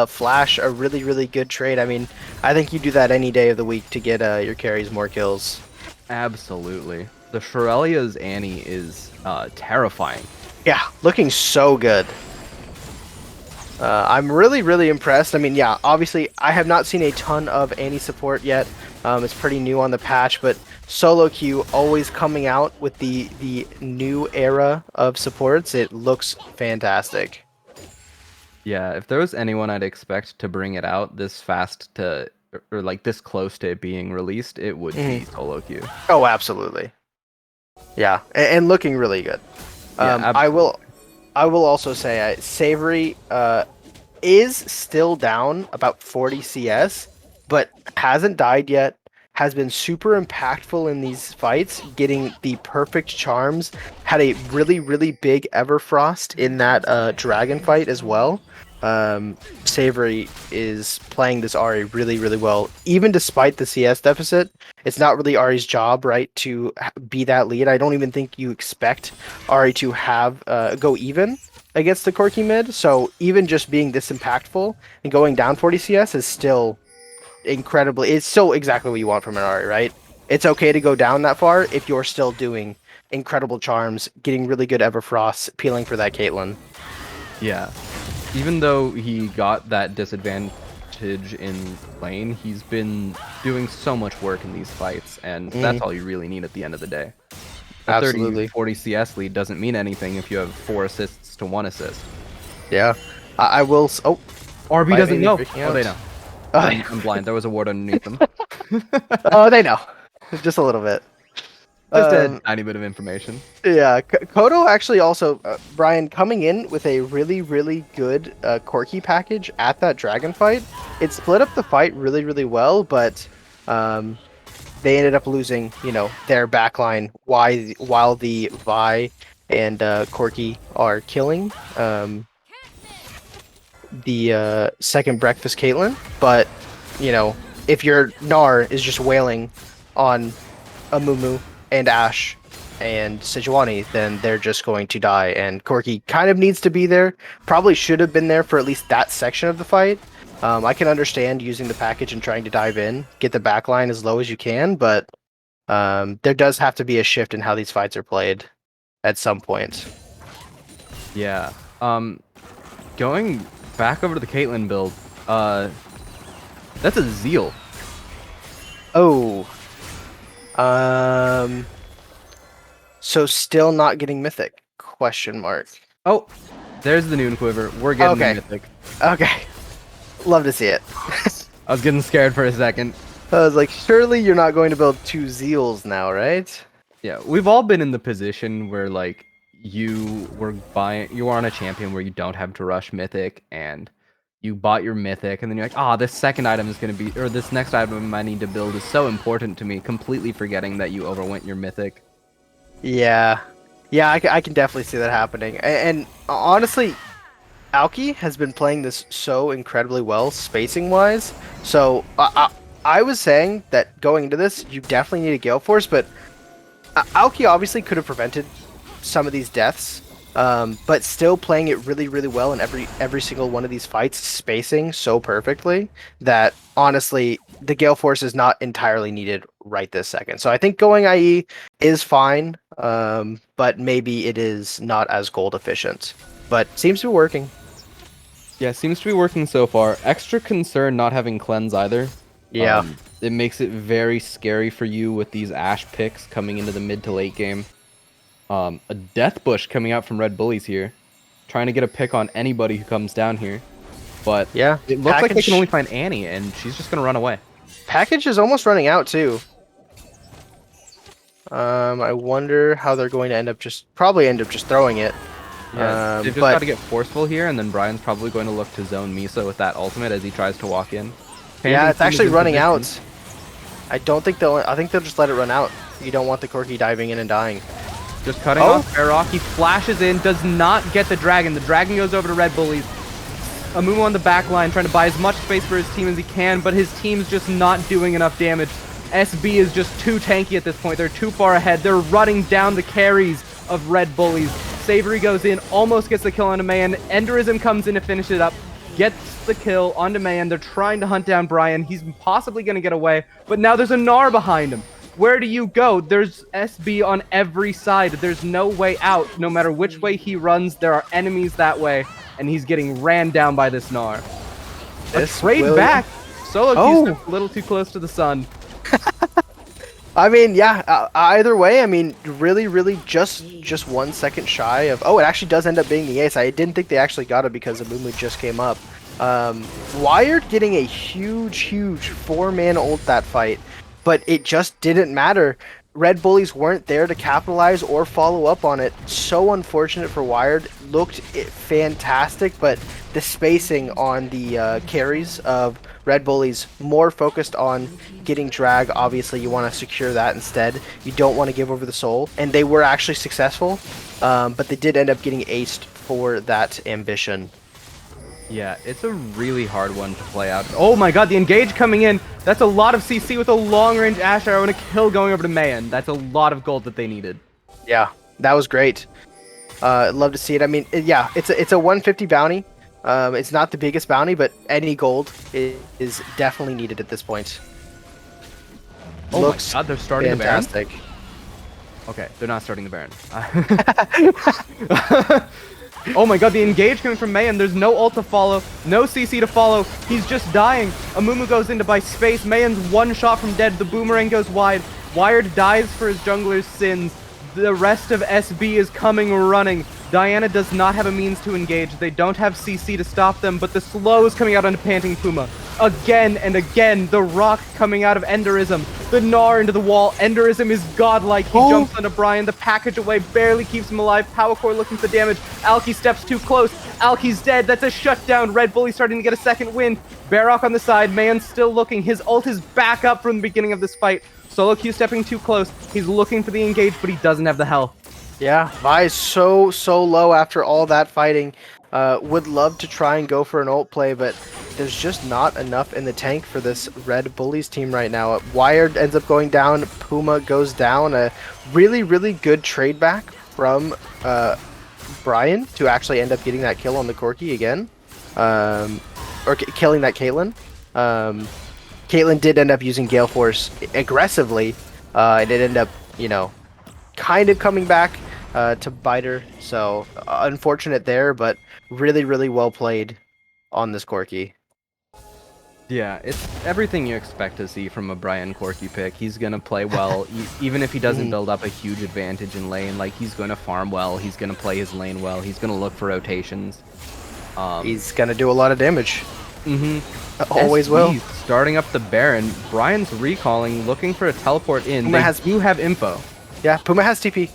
flash, a really, really good trade. I mean, I think you do that any day of the week to get your carries more kills. Absolutely. The Shurelya's Annie is terrifying. Yeah, looking so good. I'm really, really impressed. I mean, yeah, obviously, I have not seen a ton of Annie support yet. It's pretty new on the patch, but Solo Q always coming out with the new era of supports. It looks fantastic. Yeah, if there was anyone I'd expect to bring it out this fast or like this close to it being released, it would be Solo Q. Oh, absolutely. Yeah, and looking really good. Yeah, I will also say Savory is still down about 40 CS, but hasn't died yet. Has been super impactful in these fights, getting the perfect charms. Had a really, really big Everfrost in that dragon fight as well. Savory is playing this Ahri really, really well. Even despite the CS deficit, it's not really Ahri's job, right, to be that lead. I don't even think you expect Ahri to have go even against the Corki mid. So even just being this impactful and going down 40 CS is still incredibly. It's still exactly what you want from an Ahri, right? It's okay to go down that far if you're still doing incredible charms, getting really good Everfrost, peeling for that Caitlyn. Yeah. Even though he got that disadvantage in lane, he's been doing so much work in these fights, and that's all you really need at the end of the day. A Absolutely. 30-40 CS lead doesn't mean anything if you have 4 assists to 1 assist. Yeah. I will... Oh. RB doesn't know. freaking Oh, out. they know. Oh, I'm blind. There was a ward underneath them. oh, they know. Just a little bit. Just a tiny bit of information. Yeah, Kodo actually also, Brian, coming in with a really, really good Corki package at that dragon fight. It split up the fight really, really well, but they ended up losing, their backline while the Vi and Corki are killing the second breakfast Caitlyn. But, if your Gnar is just wailing on Amumu and Ash and Sejuani, then they're just going to die. And Corki kind of needs to be there. Probably should have been there for at least that section of the fight. I can understand using the package and trying to dive in, get the backline as low as you can, but there does have to be a shift in how these fights are played at some point. Yeah. Going back over to the Caitlyn build, that's a Zeal. Oh. So still not getting Mythic? Question mark. Oh, There's the Noon Quiver. We're getting the Okay. Mythic. Okay. Love to see it. I was getting scared for a second. I was like, surely you're not going to build 2 Zeals now, right? Yeah, we've all been in the position where like you were on a champion where you don't have to rush Mythic and you bought your Mythic and then you're like, oh, this second item is gonna be, or this next item I need to build is so important to me, completely forgetting that you overwent your Mythic. Yeah. Yeah, I can definitely see that happening. And honestly, Aoki has been playing this so incredibly well, spacing-wise. So I was saying that going into this, you definitely need a Gale Force, but Aoki obviously could have prevented some of these deaths, but still playing it really, really well in every single one of these fights, spacing so perfectly that honestly, the Gale Force is not entirely needed right this second. So I think going IE is fine, but maybe it is not as gold efficient. But seems to be working. Yeah, seems to be working so far. Extra concern not having cleanse either. Yeah. It makes it very scary for you with these Ashe picks coming into the mid to late game. A Death Bush coming out from Red Bullies here, trying to get a pick on anybody who comes down here. But Yeah. it looks like they can only find Annie, and she's just gonna run away. Package is almost running out too. I wonder how they're going to end up probably end up just throwing it. Yeah, they've just but got to get forceful here, and then Brian's probably going to look to zone Misa with that ultimate as he tries to walk in. yeah, it's Pantheon actually is in running position. out. I don't think I think they'll just let it run out. You don't want the Corki diving in and dying. Just cutting off Barrock. He flashes in, does not get the dragon. The dragon goes over to Red Bullies. Amumu on the back line trying to buy as much space for his team as he can, but his team's just not doing enough damage. SB is just too tanky at this point. They're too far ahead. They're running down the carries of Red Bullies. Savory goes in, almost gets the kill onto Mayan. Enderism comes in to finish it up, gets the kill onto Mayan. They're trying to hunt down Brian. He's possibly going to get away, but now there's a Gnar behind him. Where do you go? There's SB on every side. There's no way out. No matter which way he runs, there are enemies that way, and he's getting ran down by this Gnar. A trade back. Solo Q a little too close to the sun. I mean, yeah, either way, I mean, really, really just 1 second shy of... Oh, it actually does end up being the ace. I didn't think they actually got it because Amumu just came up. Wired getting a huge 4-man ult that fight, but it just didn't matter. Red Bullies weren't there to capitalize or follow up on it. So unfortunate for Wired. Looked fantastic, but the spacing on the carries of Red Bullies more focused on getting drag. Obviously, you want to secure that instead. You don't want to give over the soul, and they were actually successful, but they did end up getting aced for that ambition. Yeah, it's a really hard one to play out. Oh my god, the engage coming in. That's a lot of CC with a long-range Ashe Arrow and a kill going over to Mayan. That's a lot of gold that they needed. Yeah, that was great. Love to see it. I mean, yeah, it's a 150 bounty. It's not the biggest bounty, but any gold is definitely needed at this point. Oh Looks my god, they're starting fantastic. the Baron? Okay, they're not starting the Baron. Oh my god, the engage coming from Mayan. There's no ult to follow, no CC to follow. He's just dying. Amumu goes in to buy space. Mayan's one shot from dead. The boomerang goes wide. Wired dies for his jungler's sins. The rest of SB is coming running. Diana does not have a means to engage. They don't have CC to stop them, but the slow is coming out onto Panting Puma. Again and again, the rock coming out of Enderism. The Gnar into the wall. Enderism is godlike. He jumps onto Brian. The package away barely keeps him alive. Power Core looking for damage. Alki steps too close. Alki's dead. That's a shutdown. Red Bully starting to get a second win. Barrock on the side. Man's still looking. His ult is back up from the beginning of this fight. Solo Q stepping too close. He's looking for the engage, but he doesn't have the health. Yeah, Vi is so low after all that fighting. Would love to try and go for an ult play, but there's just not enough in the tank for this Red Bullies team right now. Wired ends up going down. Puma goes down. A really good trade back from Brian to actually end up getting that kill on the Corki again. Or killing that Caitlyn. Caitlyn did end up using Gale Force aggressively, and it ended up, you know, kind of coming back to bite her. So unfortunate there, but really well played on this Corki. Yeah, it's everything you expect to see from a Brian Corky pick. He's gonna play well, even if he doesn't Mhm. build up a huge advantage in lane. Like he's gonna farm well. He's gonna play his lane well. He's gonna look for rotations. Um, He's gonna do a lot of damage. hmm Always will. SB starting up the Baron. Brian's recalling, looking for a teleport in. Puma They has, do have info. yeah, Puma has TP.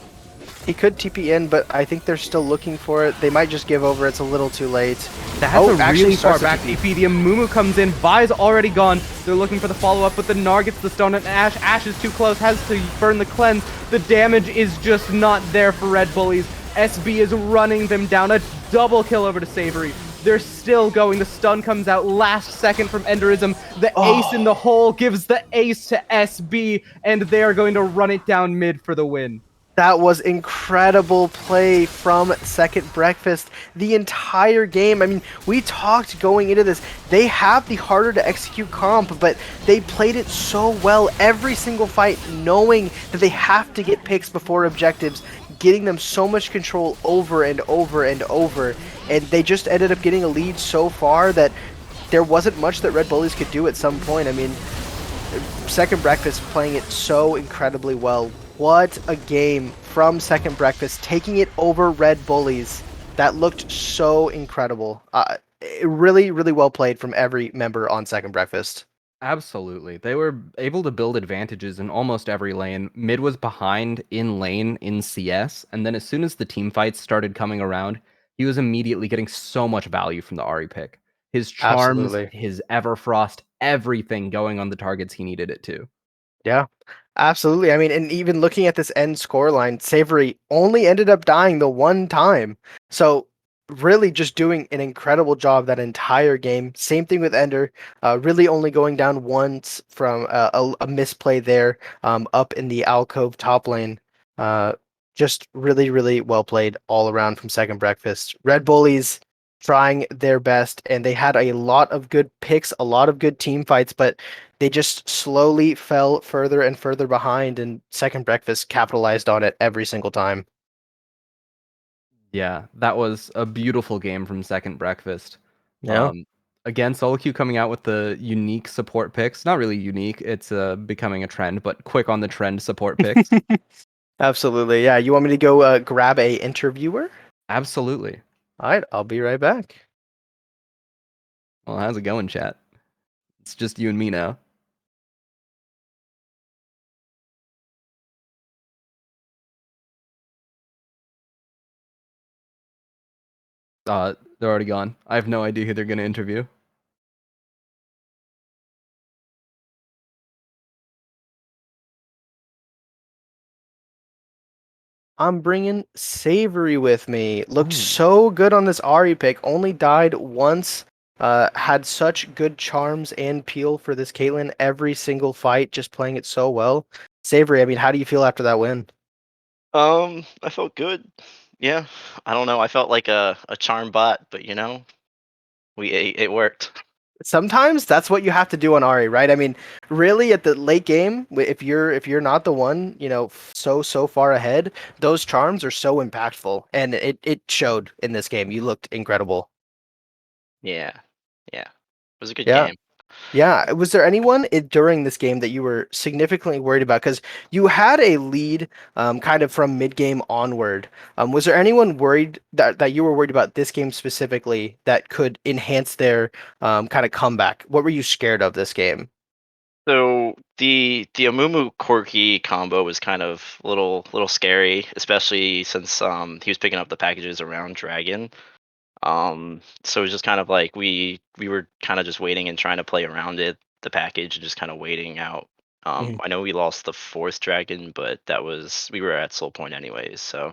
He could TP in, but I think they're still looking for it. They might just give over. It's a little too late. That's a Actually really far starts to back TP. TP. The Amumu comes in. Vi's already gone. They're looking for the follow-up, but the Gnar gets the stone, and Ash is too close, has to burn the cleanse. The damage is just not there for Red Bullies. SB is running them down. A double kill over to Savory. They're still going. The stun comes out last second from Enderism. The ace in the hole gives the ace to SB, and they are going to run it down mid for the win. That was incredible play from Second Breakfast the entire game. I mean, we talked going into this. They have the harder to execute comp, but they played it so well every single fight, knowing that they have to get picks before objectives, getting them so much control over and over and over. And they just ended up getting a lead so far that there wasn't much that Red Bullies could do at some point. I mean, Second Breakfast playing it so incredibly well. What a game from Second Breakfast, taking it over Red Bullies. That looked so incredible. Really, really well played from every member on Second Breakfast. Absolutely. They were able to build advantages in almost every lane. Mid was behind in lane in CS, and then as soon as the team fights started coming around, he was immediately getting so much value from the Ahri pick. His charms, Absolutely. his Everfrost, everything going on the targets he needed it to. Yeah, absolutely. I mean, and even looking at this end score line, Savory only ended up dying the one time. So really just doing an incredible job that entire game. Same thing with Ender, really only going down once from a misplay there up in the alcove top lane. Uh, just really, really well played all around from Second Breakfast. Red Bullies trying their best, and they had a lot of good picks, a lot of good team fights, but they just slowly fell further and further behind, and Second Breakfast capitalized on it every single time. Yeah, that was a beautiful game from Second Breakfast. Yeah. Um, Again, solo queue coming out with the unique support picks. Not really unique, it's becoming a trend, but quick on the trend support picks. Absolutely. Yeah. You want me to go grab a interviewer? Absolutely. All right. I'll be right back. Well, how's it going, chat? It's just you and me now. They're already gone. I have no idea who they're going to interview. I'm bringing Savory with me. Looked Ooh. so good on this Ari pick. Only died once. Had such good charms and peel for this Caitlyn every single fight, just playing it so well. Savory, I mean, how do you feel after that win? I felt good. Yeah, I don't know. I felt like a charm bot, but it worked. Sometimes that's what you have to do on Ari, right? I mean, really at the late game, if you're not the one, so far ahead, those charms are so impactful, and it showed in this game. You looked incredible. Yeah, yeah. It was a good Yeah. game. Yeah. Was there anyone during this game that you were significantly worried about? Because you had a lead kind of from mid game onward. Was there anyone worried that you were worried about this game specifically that could enhance their kind of comeback? What were you scared of this game? So the Amumu Corki combo was kind of little scary, especially since he was picking up the packages around Dragon. So it was just kind of like we were kind of just waiting and trying to play around the package, and just kind of waiting out. I know we lost the fourth dragon, but we were at soul point anyways. So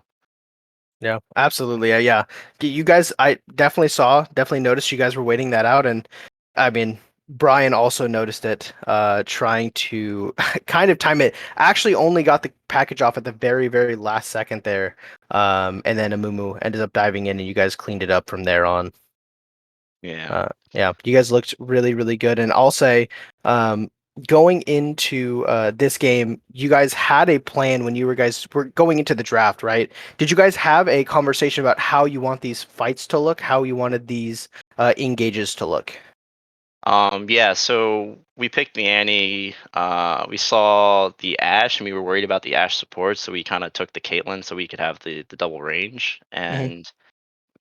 Yeah, absolutely. Yeah, yeah. You guys, I definitely noticed you guys were waiting that out, and I mean, Brian also noticed it, trying to kind of time it. Actually, only got the package off at the very, very last second there, and then Amumu ended up diving in, and you guys cleaned it up from there on. yeah. Yeah, you guys looked really, really good. And I'll say, um, going into this game, you guys had a plan when you guys were going into the draft, right? Did you guys have a conversation about how you want these fights to look, how you wanted these engages to look? Yeah, so we picked the Annie. We saw the Ash, and we were worried about the Ash support, so we kind of took the Caitlyn so we could have the double range. Mhm. And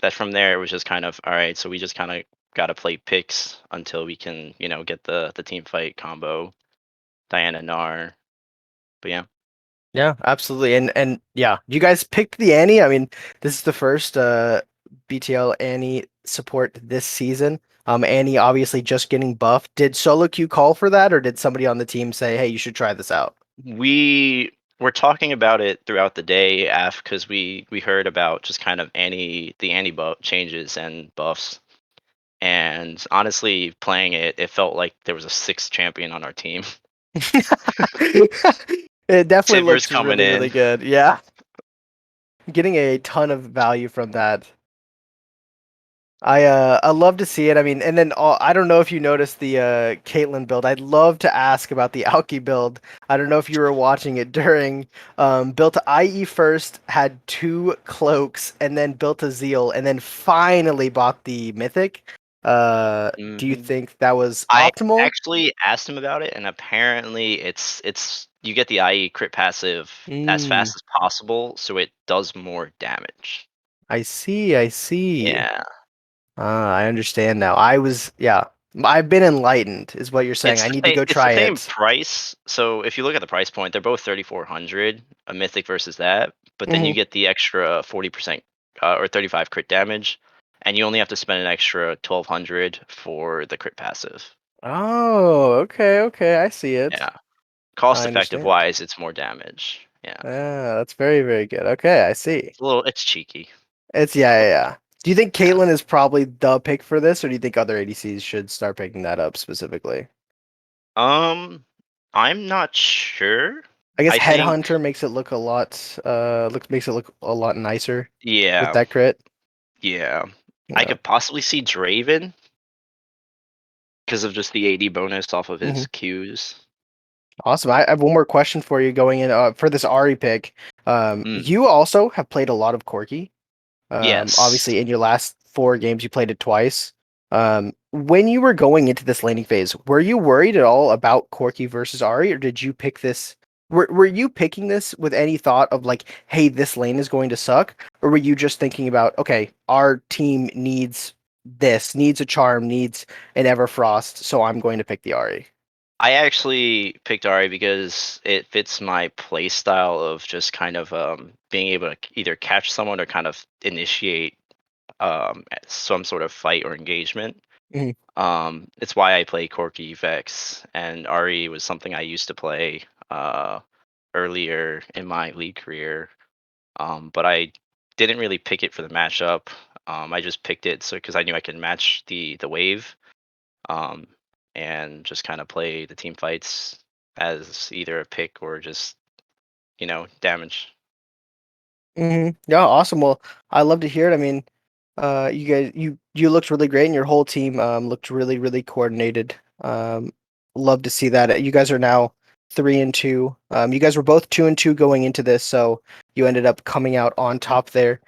that from there it was just kind of all right. So we just kind of got to play picks until we can, get the team fight combo, Diana Nar. But yeah. Yeah, absolutely. And yeah, you guys picked the Annie. I mean, this is the first BTL Annie support this season. Annie obviously just getting buffed. Did solo queue call for that, or did somebody on the team say, "Hey, you should try this out"? We were talking about it throughout the day, af, because we heard about just kind of the anti buff changes and buffs. And honestly, playing it, it felt like there was a sixth champion on our team. It definitely Tibbers looks coming really, really in. good. Yeah, getting a ton of value from that. I love to see it. I mean, and then I don't know if you noticed the Caitlyn build. I'd love to ask about the Alki build. I don't know if you were watching it during built IE first, had two cloaks, and then built a Zeal, and then finally bought the Mythic. Do you Mhm. think that was I optimal? actually asked him about it, and apparently it's you get the IE crit passive as Mm, fast as possible, so it does more damage. I see. I see. Yeah. I understand now. Yeah. I've been enlightened, is what you're saying. I need to go It's the try same it. price. So if you look at the price point, they're both 3,400, a mythic versus that. But then you Hmm. get the extra 40% or 35 crit damage, and you only have to spend an extra 1,200 for the crit passive. Oh, okay, okay. I see it. Yeah, cost I effective understand. wise, it's more damage. Yeah, Yeah, that's very, very good. Okay, I see. it's cheeky. It's yeah, yeah, yeah. Do you think Yeah. Caitlyn is probably the pick for this, or do you think other ADCs should start picking that up specifically? I'm not sure. I guess I think, Headhunter makes it look a lot makes it look a lot nicer with yeah, that crit. yeah. I Yeah. could possibly see Draven because of just the AD bonus off of Hmm. his Qs. Awesome. I have one more question for you going in for this Ari pick. Mm. You also have played a lot of Corki. Yes. Obviously, in your last four games, you played it twice. When you were going into this laning phase, were you worried at all about Corki versus Ari, or did you pick this? Were you picking this with any thought of like, hey, this lane is going to suck? Or were you just thinking about, okay, our team needs this, needs a charm, needs an Everfrost, so I'm going to pick the Ari? I actually picked Ari because it fits my play style of just kind of being able to either catch someone or kind of initiate some sort of fight or engagement. Mhm. It's why I play Corki Vex, and Ari was something I used to play uh, earlier in my league career. But I didn't really pick it for the matchup. I just picked it so because I knew I could match the wave, um, and just kind of play the team fights as either a pick or just damage. Yeah, awesome. Well, I love to hear it. I mean, you guys, you looked really great, and your whole team looked really, really coordinated. Love to see that. You guys are now 3-2. You guys were both 2-2 going into this, so you ended up coming out on top there.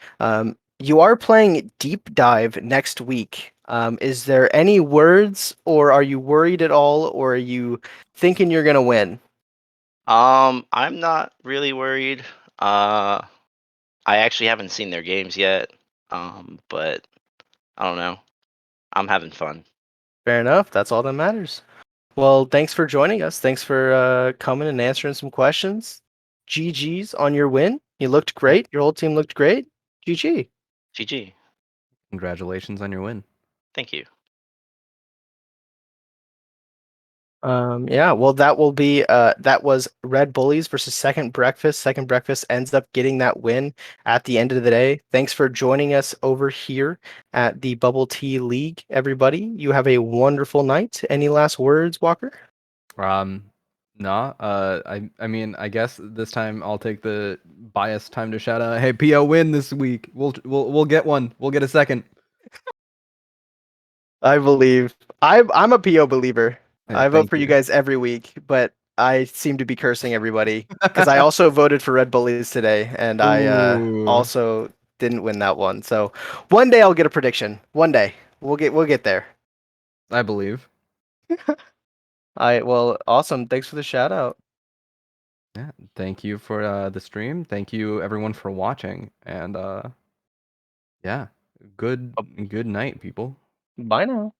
You are playing Deep Dive next week. Is there any words, or are you worried at all, or are you thinking you're gonna win? I'm not really worried. Uh, I actually haven't seen their games yet. But I don't know. I'm having fun. Fair enough. That's all that matters. Well, thanks for joining us. Thanks for coming and answering some questions. GG's on your win. You looked Yep. great. Your whole team looked great. GG. GG. Congratulations on your win. Thank you. Yeah, well, that was Red Bullies versus Second Breakfast. Second Breakfast ends up getting that win at the end of the day. Thanks for joining us over here at the Bubble Tea League, everybody. You have a wonderful night. Any last words, Walker? Um, nah. I mean, I guess this time I'll take the biased time to shout out. Hey, PO win this week. We'll get one. We'll get a second. I believe. I'm a PO believer. Hey, I vote thank for you you. guys every week, but I seem to be cursing everybody because I also voted for Red Bullies today, and I Ooh, also didn't win that one. So one day I'll get a prediction. One day we'll get there. I believe. Well, awesome. Thanks for the shout out. Yeah, thank you for the stream. Thank you everyone for watching, and yeah, good night, people. Bye now.